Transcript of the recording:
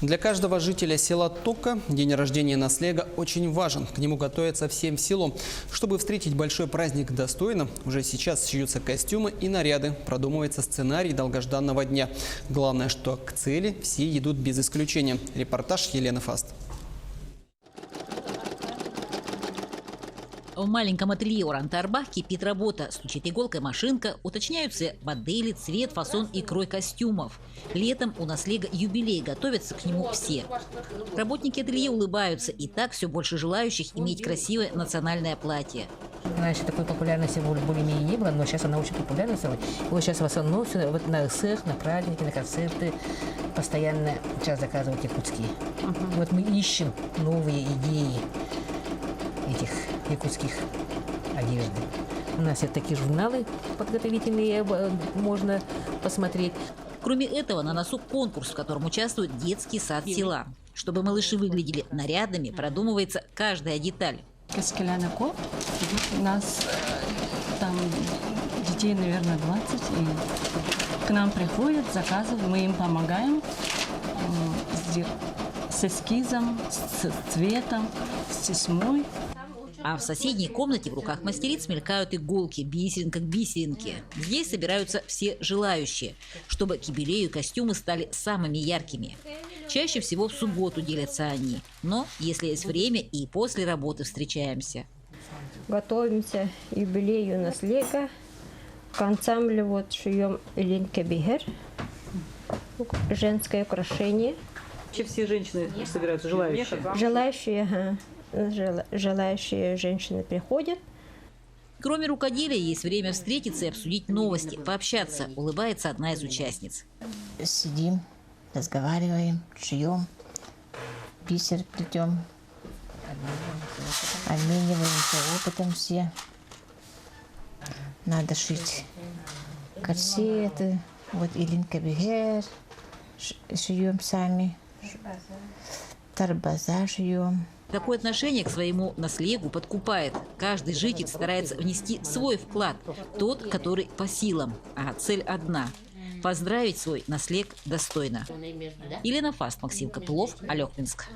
Для каждого жителя села Тока день рождения наслега очень важен. К нему готовятся всем селом. Чтобы встретить большой праздник достойно, уже сейчас шьются костюмы и наряды. Продумывается сценарий долгожданного дня. Главное, что к цели все идут без исключения. Репортаж Елены Фаст. В маленьком ателье Уранта-Арбах кипит работа. Стучит иголкой машинка, уточняются модели, цвет, фасон и крой костюмов. Летом у наслега юбилей, готовятся к нему все. Работники ателье улыбаются, и так все больше желающих иметь красивое национальное платье. Раньше такой популярности более-менее не было, но сейчас она очень популярна стала. Вот сейчас в основном все вот на СЭХ, на праздники, на концерты постоянно сейчас заказывают якутские. Вот мы ищем новые идеи этих якутских одежды. У нас есть такие журналы подготовительные, можно посмотреть. Кроме этого, на носу конкурс, в котором участвует детский сад села. Чтобы малыши выглядели нарядными, продумывается каждая деталь. Каскелянако. У нас там детей, наверное, 20. И к нам приходят, заказывают, мы им помогаем с эскизом, с цветом, с тесьмой. А в соседней комнате в руках мастериц мелькают иголки, бисеринка к бисеринке. Здесь собираются все желающие, чтобы к юбилею костюмы стали самыми яркими. Чаще всего в субботу делятся они. Но если есть время, и после работы встречаемся. Готовимся к юбилею наслега. К ансамблю вот шьем Илинка Бигер. Женское украшение. Все женщины собираются, желающие? Желающие, ага. Желающие женщины приходят. Кроме рукоделия, есть время встретиться и обсудить новости, пообщаться, улыбается одна из участниц. Сидим, разговариваем, шьем, бисер плетем, обмениваемся опытом все. Надо шить корсеты, вот Илинка Бигер шьем сами, тарбаза шьем. Такое отношение к своему наслегу подкупает. Каждый житель старается внести свой вклад, тот, который по силам. А цель одна – поздравить свой наслег достойно. Елена Фаст, Максим Копылов, Алекминск.